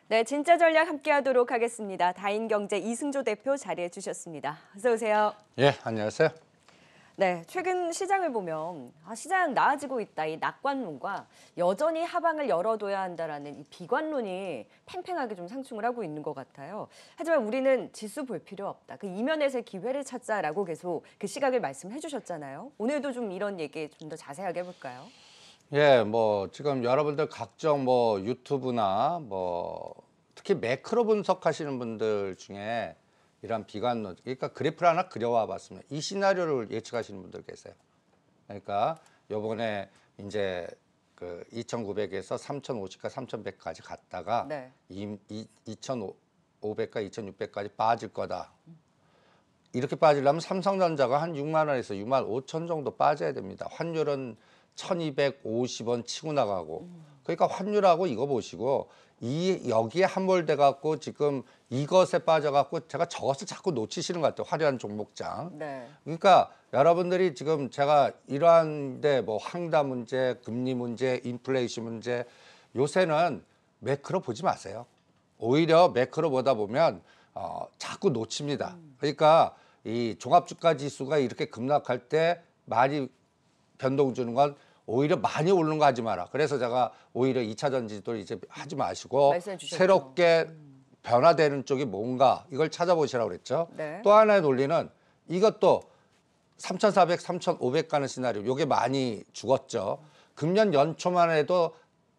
네, 진짜 전략 함께하도록 하겠습니다. 다인경제 이승조 대표 자리해 주셨습니다. 어서 오세요. 예, 안녕하세요. 네, 최근 시장을 보면 시장 나아지고 있다 이 낙관론과 여전히 하방을 열어둬야 한다라는 이 비관론이 팽팽하게 좀 상충을 하고 있는 것 같아요. 하지만 우리는 지수 볼 필요 없다. 그 이면에서의 기회를 찾자라고 계속 그 시각을 말씀해 주셨잖아요. 오늘도 좀 이런 얘기 좀 더 자세하게 해볼까요? 예, 지금 여러분들 각종 유튜브나 특히 매크로 분석하시는 분들 중에 이런 비관론, 그러니까 그래프를 하나 그려와 봤습니다. 이 시나리오를 예측하시는 분들 계세요. 그러니까 요번에 이제 그 2,900에서 3,050까 3,100까지 갔다가 네. 2,500까 2,600까지 빠질 거다. 이렇게 빠지려면 삼성전자가 한 6만 원에서 6만 5천 정도 빠져야 됩니다. 환율은 1,250원 치고 나가고. 그러니까 환율하고 이거 보시고 여기에 함몰돼 갖고 지금 이것에 빠져 갖고 제가 저것을 자꾸 놓치시는 것 같아요. 화려한 종목장. 네. 그러니까 여러분들이 지금 제가 이러한데 황다 문제, 금리 문제, 인플레이션 문제 요새는 매크로 보지 마세요. 오히려 매크로 보다 보면 자꾸 놓칩니다. 그러니까 이 종합주가 지수가 이렇게 급락할 때 많이 변동 주는 건 오히려 많이 오르는 거 하지 마라. 그래서 제가 오히려 2차 전지도 이제 하지 마시고 말씀해 주셨죠. 새롭게 변화되는 쪽이 뭔가 이걸 찾아보시라고 그랬죠. 네. 또 하나의 논리는 이것도 3,400, 3,500 가는 시나리오. 요게 많이 죽었죠. 금년 연초만 해도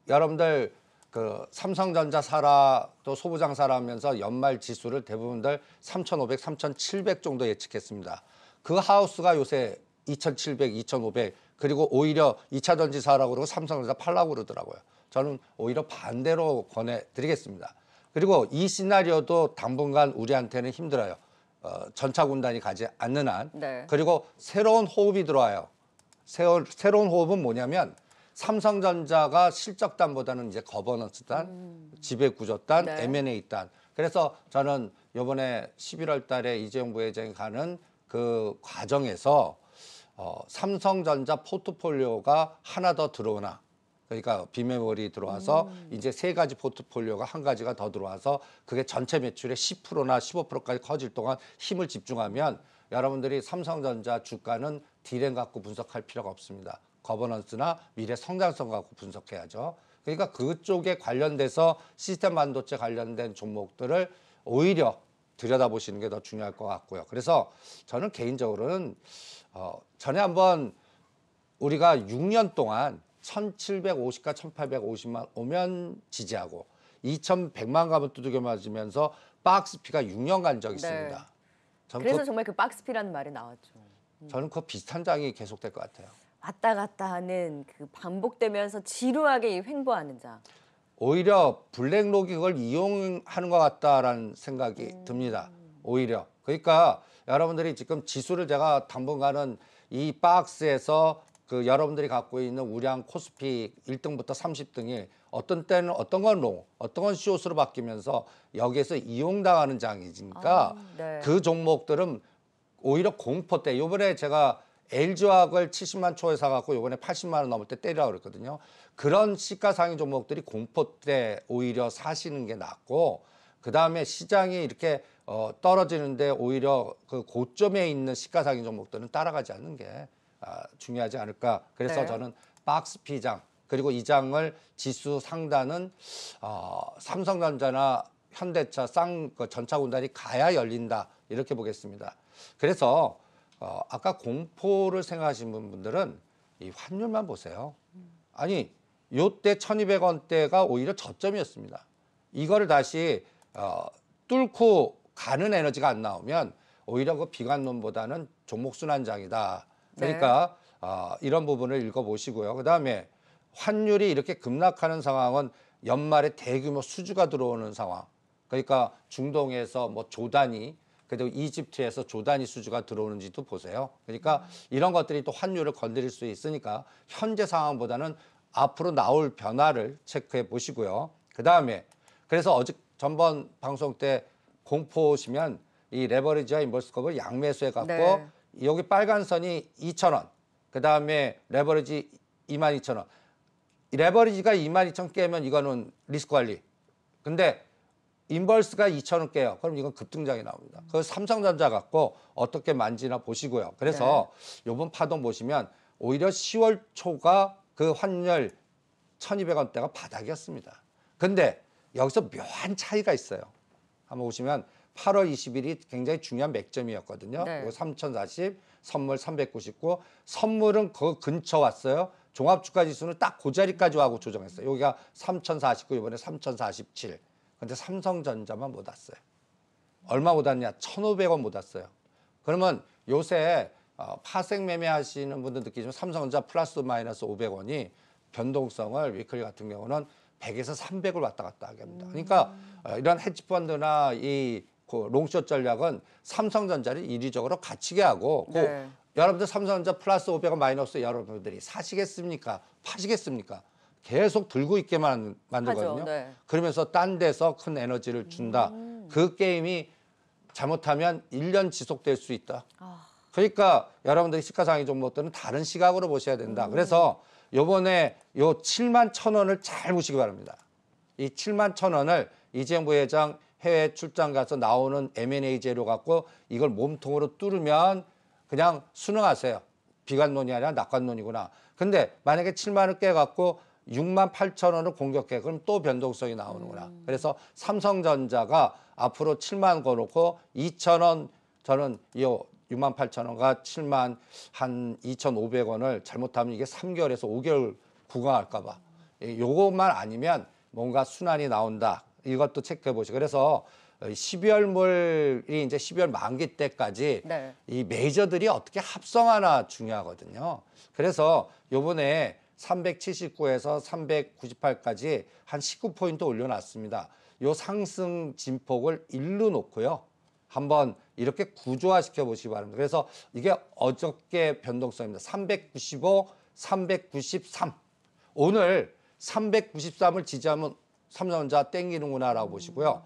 여러분들 그 삼성전자 사라 또 소부장 사라 하면서 연말 지수를 대부분들 3,500, 3,700 정도 예측했습니다. 그 하우스가 요새 2,700, 2,500 그리고 오히려 2차 전지 사라고 그러고 삼성전자 팔라고 그러더라고요. 저는 오히려 반대로 권해드리겠습니다. 그리고 이 시나리오도 당분간 우리한테는 힘들어요. 전차 군단이 가지 않는 한. 네. 그리고 새로운 호흡이 들어와요. 새로운 호흡은 뭐냐면 삼성전자가 실적단보다는 이제 거버넌스단, 지배구조단, 네. M&A단. 그래서 저는 이번에 11월 달에 이재용 부회장이 가는 그 과정에서 삼성전자 포트폴리오가 하나 더 들어오나, 그러니까 비메모리 들어와서 이제 세 가지 포트폴리오가 한 가지가 더 들어와서 그게 전체 매출의 10%나 15%까지 커질 동안 힘을 집중하면 여러분들이 삼성전자 주가는 디램 갖고 분석할 필요가 없습니다. 거버넌스나 미래 성장성 갖고 분석해야죠. 그러니까 그쪽에 관련돼서 시스템 반도체 관련된 종목들을 오히려 들여다보시는 게 더 중요할 것 같고요. 그래서 저는 개인적으로는 전에 한번 우리가 6년 동안 1,750가 1,850만 오면 지지하고 2,100만 가면 두들겨 맞으면서 박스피가 6년 간 적이 있습니다. 네. 그래서 정말 그 박스피라는 말이 나왔죠. 저는 그 비슷한 장이 계속될 것 같아요. 왔다 갔다 하는 그 반복되면서 지루하게 횡보하는 장. 오히려 블랙록이 그걸 이용하는 것 같다라는 생각이 듭니다. 오히려. 그러니까 여러분들이 지금 지수를 제가 당분간은 이 박스에서 그 여러분들이 갖고 있는 우량 코스피 1등부터 30등이 어떤 때는 어떤 건 롱, 어떤 건 숏으로 바뀌면서 여기에서 이용당하는 장이니까 네. 그 종목들은 오히려 공포 때 요번에 제가 LG화학을 70만 초에 사갖고 요번에 80만 원 넘을 때 때리라고 그랬거든요. 그런 시가상위 종목들이 공포 때 오히려 사시는 게 낫고 그 다음에 시장이 이렇게 떨어지는데 오히려 그 고점에 있는 시가상위 종목들은 따라가지 않는 게 중요하지 않을까. 그래서 네. 저는 박스피장 그리고 이 장을 지수 상단은 삼성전자나 현대차 그 전차 군단이 가야 열린다 이렇게 보겠습니다. 그래서 아까 공포를 생각하시는 분들은 이 환율만 보세요. 아니 요때 1,200원대가 오히려 저점이었습니다. 이거를 다시 뚫고 가는 에너지가 안 나오면 오히려 그 비관론보다는 종목 순환장이다. 그러니까 이런 부분을 읽어보시고요. 그다음에 환율이 이렇게 급락하는 상황은 연말에 대규모 수주가 들어오는 상황. 그러니까 중동에서 조단위 그리고 이집트에서 조단위 수주가 들어오는지도 보세요. 그러니까 이런 것들이 또 환율을 건드릴 수 있으니까 현재 상황보다는 앞으로 나올 변화를 체크해 보시고요. 그다음에 그래서 전번 방송 때 공포시면 이 레버리지와 인버스컵을 양매수해 갖고 네. 여기 빨간 선이 2,000원. 그다음에 레버리지 22,000원. 레버리지가 22,000 깨면 이거는 리스크 관리. 근데 인버스가 2,000원 깨요. 그럼 이건 급등장이 나옵니다. 그 삼성전자 갖고 어떻게 만지나 보시고요. 그래서 이번 파동 보시면 오히려 10월 초가 그 환율 1,200원대가 바닥이었습니다. 근데 여기서 묘한 차이가 있어요. 한번 보시면 8월 20일이 굉장히 중요한 맥점이었거든요. 네. 이거 3,040, 선물 399. 선물은 그 근처 왔어요. 종합주가지수는 딱 그 자리까지 하고 조정했어요. 여기가 3,049, 이번에 3,047. 근데 삼성전자만 못 왔어요. 얼마 못 왔냐? 1,500원 못 왔어요. 그러면 요새 파생 매매하시는 분들 느끼지만 삼성전자 플러스 마이너스 500원이 변동성을 위클리 같은 경우는 100에서 300을 왔다 갔다 하게 합니다. 그러니까 이런 헤지펀드나 이 롱숏 전략은 삼성전자를 이리적으로 갇히게 하고 네. 여러분들 삼성전자 플러스 500원 마이너스 여러분들이 사시겠습니까? 파시겠습니까? 계속 들고 있게만 만들거든요. 하죠. 네. 그러면서 딴 데서 큰 에너지를 준다. 그 게임이 잘못하면 1년 지속될 수 있다. 그러니까 여러분들이 시가상위 종목들은 다른 시각으로 보셔야 된다. 그래서 요번에 요 71,000원을 잘 보시기 바랍니다. 이 71,000원을 이재용 부회장 해외 출장 가서 나오는 M&A 재료 갖고 이걸 몸통으로 뚫으면 그냥 순응하세요. 비관론이 아니라 낙관론이구나. 근데 만약에 7만을 깨갖고 68,000원을 공격해. 그럼 또 변동성이 나오는구나. 그래서 삼성전자가 앞으로 7만 걸어놓고 2,000원 저는 이 68,000원과 7만 한 2,500원을 잘못하면 이게 3개월에서 5개월 구강할까 봐. 요것만 아니면 뭔가 순환이 나온다. 이것도 체크해 보시고. 그래서 12월물이 이제 12월 만기 때까지 네. 이 메이저들이 어떻게 합성하나 중요하거든요. 그래서 요번에 379에서 398까지 한 19포인트 올려놨습니다. 요 상승 진폭을 일로 놓고요. 한번 이렇게 구조화시켜 보시기 바랍니다. 그래서 이게 어저께 변동성입니다. 395, 393. 오늘 393을 지지하면 삼성전자 땡기는구나라고 보시고요.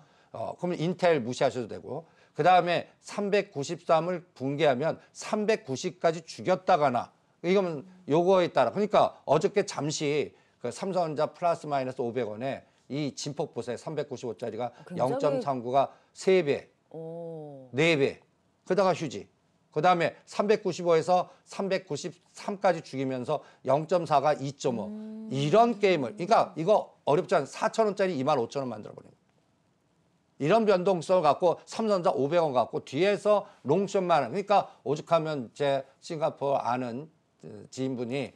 그러면 인텔 무시하셔도 되고, 그 다음에 393을 붕괴하면 390까지 죽였다가나, 이거면 요거에 따라. 그러니까 어저께 잠시 그 삼성전자 플러스 마이너스 500원에 이 진폭 보세요. 395짜리가 굉장히- 0.39가 3배, 오. 4배. 그다가 휴지. 그 다음에 395에서 393까지 죽이면서 0.4가 2.5. 이런 게임을. 그러니까 이거 어렵지 않아요. 4,000원짜리 25,000원 만들어버린 거예요. 이런 변동성을 갖고 삼성전자 500원 갖고 뒤에서 롱숏만. 그러니까 오죽하면 제 싱가포르 아는 지인분이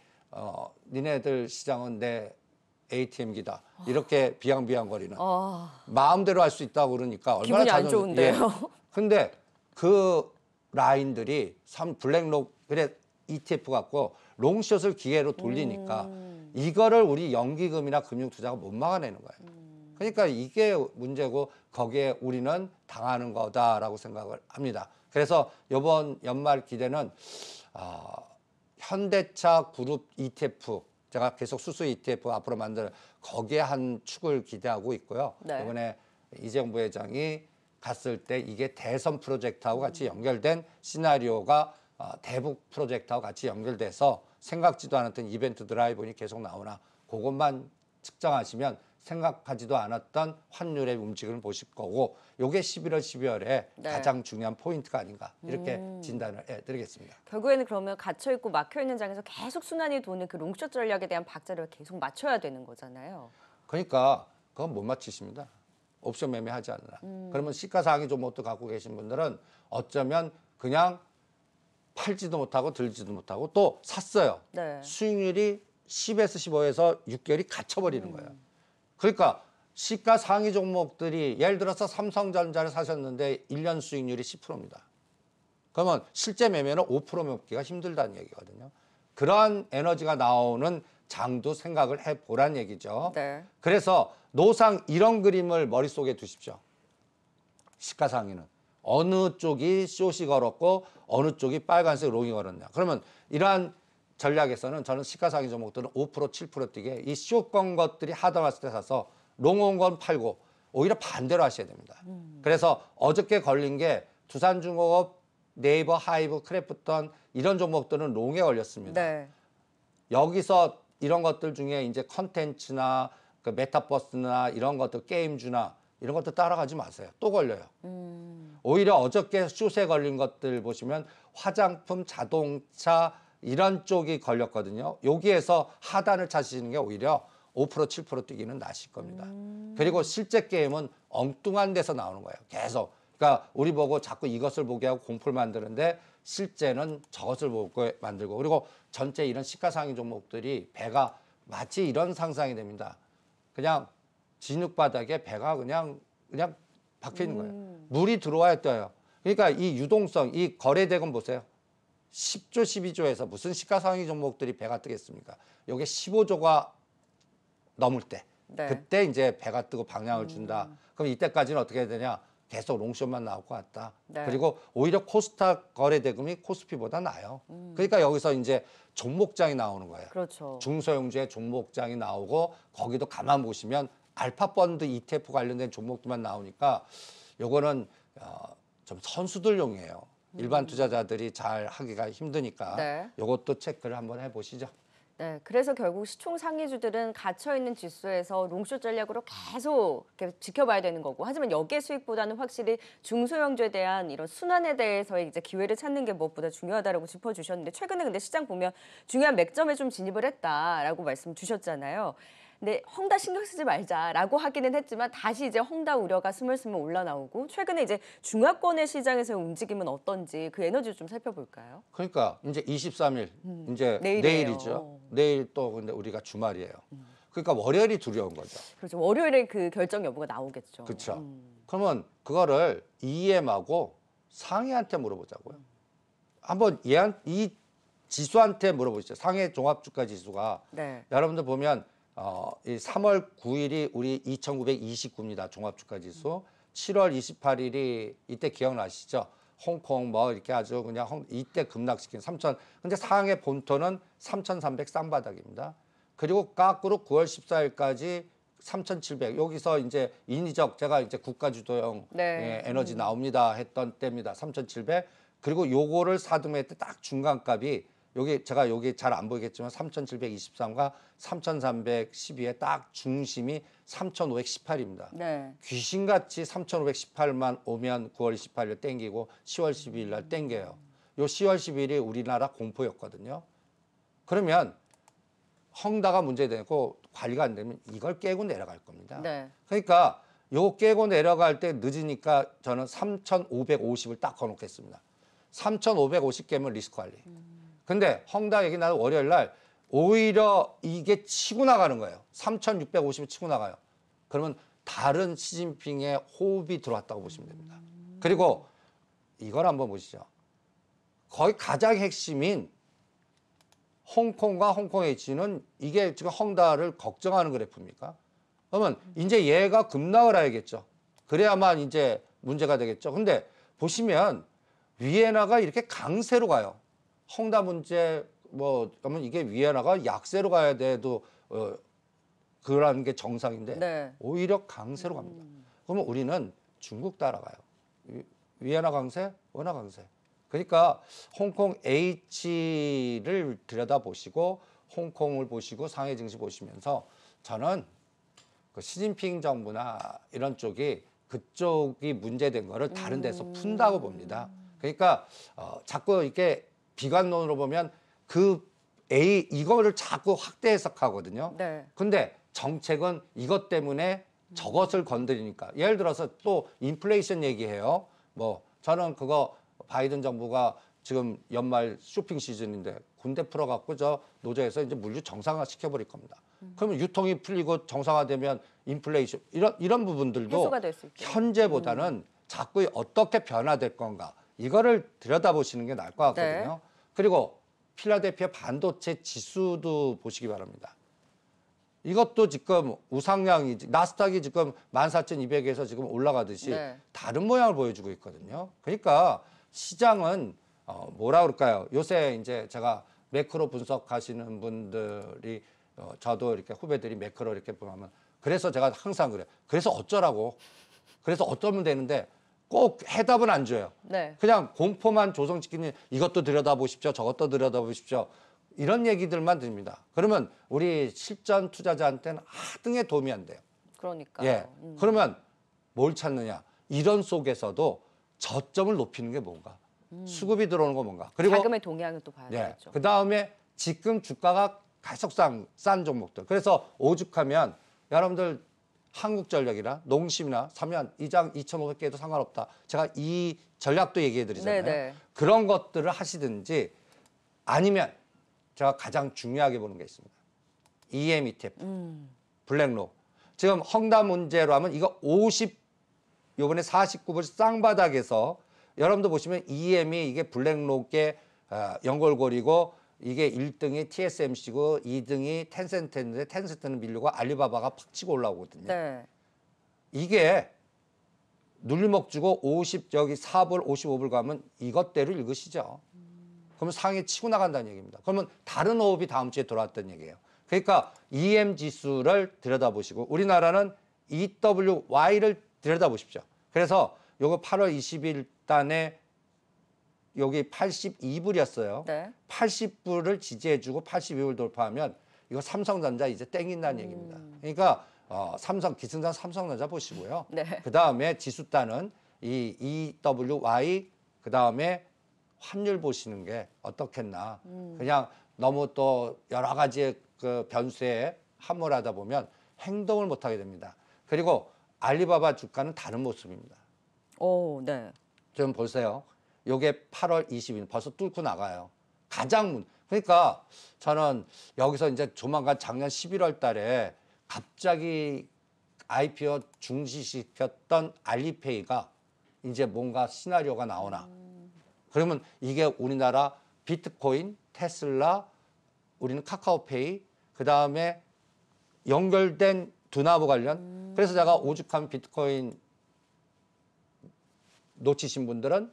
니네들 시장은 내 ATM기다. 이렇게 비양비양거리는. 마음대로 할 수 있다고 그러니까 얼마나 기분이 안 좋은데요. 근데 그 라인들이 블랙록 그래 ETF 갖고 롱숏을 기회로 돌리니까 이거를 우리 연기금이나 금융투자가 못 막아내는 거예요. 그러니까 이게 문제고 거기에 우리는 당하는 거다라고 생각을 합니다. 그래서 이번 연말 기대는 현대차 그룹 ETF 제가 계속 수수 ETF 앞으로 만들 거기에 한 축을 기대하고 있고요. 네. 이번에 이재용 부회장이 갔을 때 이게 대선 프로젝트하고 같이 연결된 시나리오가 대북 프로젝트하고 같이 연결돼서 생각지도 않았던 이벤트 드라이브니 계속 나오나 그것만 측정하시면 생각하지도 않았던 환율의 움직임을 보실 거고 요게 11월, 12월에 네. 가장 중요한 포인트가 아닌가 이렇게 진단을 해드리겠습니다. 결국에는 그러면 갇혀있고 막혀있는 장에서 계속 순환이 도는 그 롱숏 전략에 대한 박자를 계속 맞춰야 되는 거잖아요. 그러니까 그건 못 맞추십니다. 옵션 매매하지 않으나. 그러면 시가상위 종목도 갖고 계신 분들은 어쩌면 그냥 팔지도 못하고 들지도 못하고 또 샀어요. 네. 수익률이 10에서 15에서 6개월이 갇혀버리는 거예요. 그러니까 시가상위 종목들이 예를 들어서 삼성전자를 사셨는데 1년 수익률이 10%입니다. 그러면 실제 매매는 5% 먹기가 힘들다는 얘기거든요. 그러한 에너지가 나오는 장도 생각을 해보란 얘기죠. 네. 그래서 노상 이런 그림을 머릿속에 두십시오. 시가상위는 어느 쪽이 숏이 걸었고 어느 쪽이 빨간색 롱이 걸었냐. 그러면 이러한 전략에서는 저는 시가상위 종목들은 5% 7% 뛰게 이 숏 건 것들이 하다 왔을 때 사서 롱 온 건 팔고 오히려 반대로 하셔야 됩니다. 그래서 어저께 걸린 게 두산중공업, 네이버, 하이브, 크래프톤 이런 종목들은 롱에 걸렸습니다. 네. 여기서 이런 것들 중에 이제 컨텐츠나 그 메타버스나 이런 것들 게임주나 이런 것도 따라가지 마세요. 또 걸려요. 오히려 어저께 슛에 걸린 것들 보시면 화장품, 자동차 이런 쪽이 걸렸거든요. 여기에서 하단을 찾으시는 게 오히려 5% 7% 뛰기는 나실 겁니다. 그리고 실제 게임은 엉뚱한 데서 나오는 거예요. 계속. 그러니까 우리 보고 자꾸 이것을 보게 하고 공포를 만드는데 실제는 저것을 보고 만들고, 그리고 전체 이런 시가상위 종목들이 배가 마치 이런 상상이 됩니다. 그냥 진흙바닥에 배가 그냥 박혀 있는 거예요. 물이 들어와야 떠요. 그러니까 이 유동성, 이 거래대금 보세요. 10조, 12조에서 무슨 시가상위 종목들이 배가 뜨겠습니까? 이게 15조가 넘을 때, 네. 그때 이제 배가 뜨고 방향을 준다. 그럼 이때까지는 어떻게 해야 되냐? 계속 롱숏만 나올 것 같다. 네. 그리고 오히려 코스닥 거래대금이 코스피보다 나아요. 그러니까 여기서 이제 종목장이 나오는 거예요. 그렇죠. 중소형주의 종목장이 나오고, 거기도 가만 보시면 알파펀드 ETF 관련된 종목들만 나오니까 요거는 좀 선수들용이에요. 일반 투자자들이 잘 하기가 힘드니까 네. 요것도 체크를 한번 해보시죠. 네, 그래서 결국 시총 상위주들은 갇혀있는 지수에서 롱숏 전략으로 계속 이렇게 지켜봐야 되는 거고, 하지만 여기에 수익보다는 확실히 중소형주에 대한 이런 순환에 대해서의 이제 기회를 찾는 게 무엇보다 중요하다라고 짚어주셨는데, 최근에 근데 시장 보면 중요한 맥점에 좀 진입을 했다라고 말씀 주셨잖아요. 근데 헝다 신경 쓰지 말자라고 하기는 했지만 다시 이제 헝다 우려가 스물스물 올라나오고, 최근에 이제 중화권의 시장에서의 움직임은 어떤지 그 에너지를 좀 살펴볼까요? 그러니까 이제 23일 이제 내일이에요. 내일이죠. 내일 또 근데 우리가 주말이에요. 그러니까 월요일이 두려운 거죠. 그렇죠. 월요일에 그 결정 여부가 나오겠죠. 그렇죠. 그러면 그거를 EM하고 상해한테 물어보자고요. 한번 이 지수한테 물어보시죠. 상해 종합주가 지수가 네. 여러분들 보면 이 3월 9일이 우리 2,929입니다. 종합주가 지수. 7월 28일이 이때 기억나시죠? 홍콩 뭐 이렇게 아주 그냥 이때 급락시킨 3,000. 근데 상해 본토는 3,300 쌍바닥입니다. 그리고 거꾸로 9월 14일까지 3,700. 여기서 이제 인위적 제가 이제 국가주도형 네. 에너지 나옵니다 했던 때입니다. 3,700. 그리고 요거를 사등했을 때 딱 중간값이 여기 제가 여기 잘 안 보이겠지만 3,723과 3,312의 딱 중심이 3,518입니다. 네. 귀신같이 3,518만 오면 9월 28일 땡기고 10월 12일 날 땡겨요. 요 10월 12일이 우리나라 공포였거든요. 그러면 헝다가 문제되고 관리가 안 되면 이걸 깨고 내려갈 겁니다. 네. 그러니까 요거 깨고 내려갈 때 늦으니까 저는 3,550을 딱 거놓겠습니다. 3,550 깨면 리스크 관리. 근데 헝다 얘기 나는 월요일 날 오히려 이게 치고 나가는 거예요. 3,650이 치고 나가요. 그러면 다른 시진핑의 호흡이 들어왔다고 보시면 됩니다. 그리고 이걸 한번 보시죠. 거의 가장 핵심인 홍콩과 홍콩 H는 이게 지금 헝다를 걱정하는 그래프입니까? 그러면 이제 얘가 급락을 해야겠죠. 그래야만 이제 문제가 되겠죠. 근데 보시면 위에나가 이렇게 강세로 가요. 헝다 문제 뭐 그러면 이게 위에나가 약세로 가야 돼도 그러는 게 정상인데 네. 오히려 강세로 갑니다. 그러면 우리는 중국 따라가요. 위에나 강세, 원화 강세. 그러니까 홍콩 H를 들여다보시고 홍콩을 보시고 상해 증시 보시면서 저는 그 시진핑 정부나 이런 쪽이 그쪽이 문제된 거를 다른 데서 푼다고 봅니다. 그러니까 자꾸 이렇게 비관론으로 보면 그 이거를 자꾸 확대 해석하거든요. 네. 근데 정책은 이것 때문에 저것을 건드리니까 예를 들어서 또 인플레이션 얘기해요. 뭐 저는 그거 바이든 정부가 지금 연말 쇼핑 시즌인데 군대 풀어갖고 저 노조에서 이제 물류 정상화 시켜버릴 겁니다. 그러면 유통이 풀리고 정상화되면 인플레이션 이런 부분들도 해소가 될 수 있죠. 현재보다는 자꾸 어떻게 변화될 건가 이거를 들여다보시는 게 나을 것 같거든요. 네. 그리고 필라델피아 반도체 지수도 보시기 바랍니다. 이것도 지금 우상향이 나스닥이 지금 14,200에서 지금 올라가듯이 네. 다른 모양을 보여주고 있거든요. 그러니까 시장은 뭐라 그럴까요? 요새 이제 제가 매크로 분석하시는 분들이 저도 이렇게 후배들이 매크로 이렇게 보면 그래서 제가 항상 그래요. 그래서 어쩌라고? 그래서 어쩌면 되는데 꼭 해답은 안 줘요. 네. 그냥 공포만 조성시키는 이것도 들여다보십시오. 저것도 들여다보십시오. 이런 얘기들만 듭니다. 그러면 우리 실전 투자자한테는 하등의 도움이 안 돼요. 그러니까요. 예. 그러면 뭘 찾느냐. 이런 속에서도 저점을 높이는 게 뭔가. 수급이 들어오는 거 뭔가. 그리고 자금의 동향을 또 봐야 네. 되겠죠. 그다음에 지금 주가가 계속 싼 종목들. 그래서 오죽하면 여러분들 한국전력이나 농심이나 사면 이장 2,500개도 상관없다. 제가 이 전략도 얘기해 드리잖아요. 네네. 그런 것들을 하시든지 아니면 제가 가장 중요하게 보는 게 있습니다. EM ETF, 블랙록. 지금 헝다 문제로 하면 이거 요번에 49불 쌍바닥에서 여러분도 보시면 EM이 이게 블랙록의 연골고리고 이게 1등이 TSMC고 2등이 텐센트인데 텐센트는 밀리고 알리바바가 팍 치고 올라오거든요. 네. 이게 눌림목 주고 여기 4불 55불 가면 이것대로 읽으시죠. 그러면 상해 치고 나간다는 얘기입니다. 그러면 다른 호흡이 다음 주에 돌아왔다는 얘기예요. 그러니까 EM 지수를 들여다보시고 우리나라는 EWY를 들여다보십시오. 그래서 요거 8월 20일 단에 여기 82불이었어요. 네. 80불을 지지해주고 82불 돌파하면 이거 삼성전자 이제 땡긴다는 얘기입니다. 그러니까 삼성 기승전 삼성전자 보시고요. 네. 그 다음에 지수단은 이 EWY 그 다음에 환율 보시는 게 어떻겠나. 그냥 너무 또 여러 가지의 그 변수에 함몰하다 보면 행동을 못 하게 됩니다. 그리고 알리바바 주가는 다른 모습입니다. 오, 네. 좀 보세요. 요게 8월 20일 벌써 뚫고 나가요. 그러니까 저는 여기서 이제 조만간 작년 11월 달에 갑자기 IPO 중지시켰던 알리페이가 이제 뭔가 시나리오가 나오나. 그러면 이게 우리나라 비트코인, 테슬라, 우리는 카카오페이, 그다음에 연결된 두나무 관련. 그래서 제가 오죽하면 비트코인 놓치신 분들은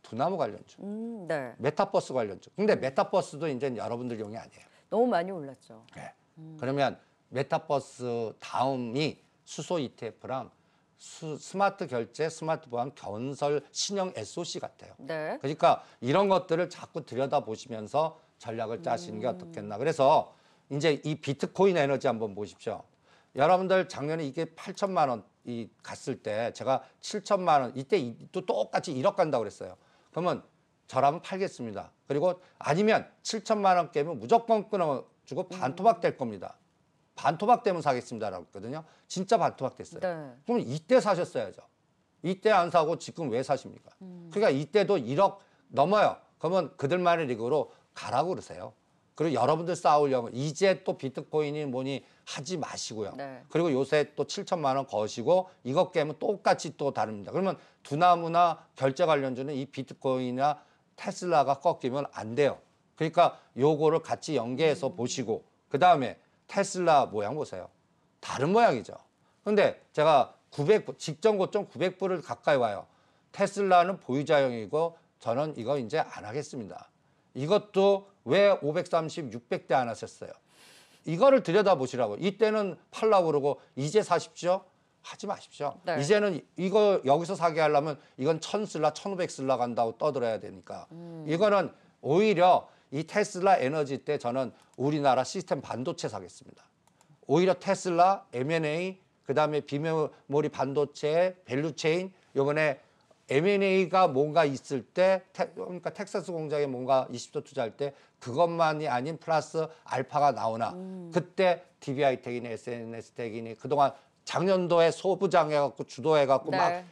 두나무 관련주, 네. 메타버스 관련주. 근데 메타버스도 이제 여러분들 용이 아니에요. 너무 많이 올랐죠. 네. 그러면 메타버스 다음이 수소 ETF랑 스마트 결제, 스마트 보안, 건설, 신형 SOC 같아요. 네. 그러니까 이런 것들을 자꾸 들여다보시면서 전략을 짜시는 게 어떻겠나. 그래서 이제 이 비트코인 에너지 한번 보십시오. 여러분들 작년에 이게 8천만 원이 갔을 때 제가 7천만 원 이때 또 똑같이 1억 간다고 그랬어요. 그러면 저라면 팔겠습니다. 그리고 아니면 7천만 원 깨면 무조건 끊어주고 반토막 될 겁니다. 반토막 되면 사겠습니다라고 했거든요. 진짜 반토막 됐어요. 네. 그럼 이때 사셨어야죠. 이때 안 사고 지금 왜 사십니까? 그러니까 이때도 1억 넘어요. 그러면 그들만의 리그로 가라고 그러세요. 그리고 여러분들 쌓으려면 이제 또 비트코인이 뭐니 하지 마시고요. 네. 그리고 요새 또 7천만 원 거시고 이것 깨면 똑같이 또 다릅니다. 그러면 두나무나 결제 관련주는 이 비트코인이나 테슬라가 꺾이면 안 돼요. 그러니까 요거를 같이 연계해서 보시고 그다음에 테슬라 모양 보세요. 다른 모양이죠. 근데 제가 900불, 직전 고점 900불을 가까이 와요. 테슬라는 보유자형이고 저는 이거 이제 안 하겠습니다. 이것도 왜 530, 600대 안 하셨어요? 이거를 들여다보시라고. 이때는 팔라고 그러고 이제 사십시오? 하지 마십시오. 네. 이제는 이거 여기서 사게 하려면 이건 1000슬라, 1500슬라 간다고 떠들어야 되니까. 이거는 오히려 이 테슬라 에너지 때 저는 우리나라 시스템 반도체 사겠습니다. 오히려 테슬라, M&A, 그다음에 비메모리 반도체, 밸류체인, 요번에 M&A가 뭔가 있을 때, 그러니까 텍사스 공장에 뭔가 20조 투자할 때 그것만이 아닌 플러스 알파가 나오나 그때 DBI텍이니 SNS텍이니 그동안 작년도에 소부장해갖고 주도해갖고 네. 막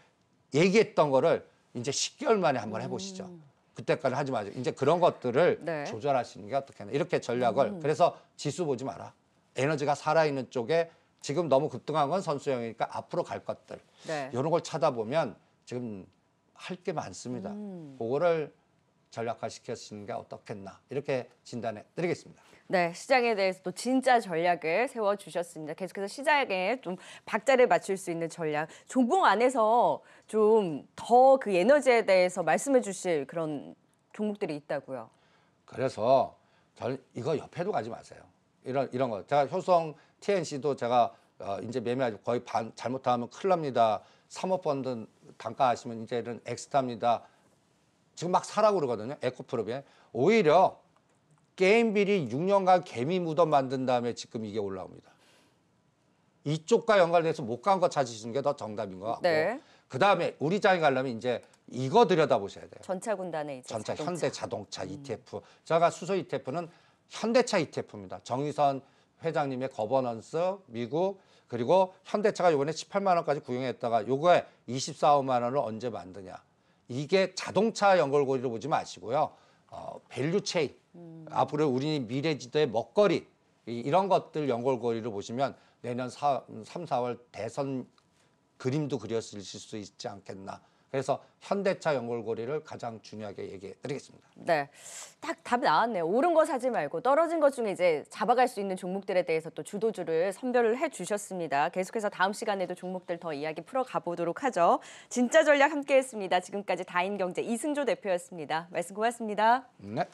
얘기했던 거를 이제 10개월 만에 한번 해보시죠. 그때까지 하지 마세요. 이제 그런 것들을 네. 조절하시는 게 어떻겠나. 이렇게 전략을. 그래서 지수 보지 마라. 에너지가 살아있는 쪽에 지금 너무 급등한 건 선수형이니까 앞으로 갈 것들. 네. 이런 걸 찾아보면 지금 할 게 많습니다. 그거를 전략화시키시는 게 어떻겠나. 이렇게 진단해 드리겠습니다. 네, 시장에 대해서 또 진짜 전략을 세워주셨습니다. 계속해서 시장에 좀 박자를 맞출 수 있는 전략, 종목 안에서 좀 더 그 에너지에 대해서 말씀해 주실 그런 종목들이 있다고요. 그래서 이거 옆에도 가지 마세요. 이런 거. 제가 효성 TNC도 제가 이제 매매하지 거의 반 잘못하면 큰일 납니다. 사모펀드 단가하시면 이제는 엑스타입니다. 지금 막 사라고 그러거든요. 에코프로비에. 오히려 게임 비리 6년간 개미 무덤 만든 다음에 지금 이게 올라옵니다. 이쪽과 연관돼서 못 간 거 찾으시는 게 더 정답인 것 같고 네. 그다음에 우리장에 가려면 이제 이거 들여다보셔야 돼요. 전차군단의 이제 전차 자동차. 현대자동차 ETF. 제가 수소 ETF는 현대차 ETF입니다. 정의선 회장님의 거버넌스 미국 그리고 현대차가 이번에 18만 원까지 구형했다가 요거에 24만 원을 언제 만드냐. 이게 자동차 연결고리를 보지 마시고요. 밸류체인. 앞으로 우리 미래지도의 먹거리 이런 것들 연결고리를 보시면 내년 3, 4월 대선 그림도 그렸을 수 있지 않겠나. 그래서 현대차 연결고리를 가장 중요하게 얘기해 드리겠습니다. 네, 딱 답 나왔네요. 오른 거 사지 말고 떨어진 것 중에 이제 잡아갈 수 있는 종목들에 대해서 또 주도주를 선별을 해주셨습니다. 계속해서 다음 시간에도 종목들 더 이야기 풀어가 보도록 하죠. 진짜 전략 함께했습니다. 지금까지 다인경제 이승조 대표였습니다. 말씀 고맙습니다. 네.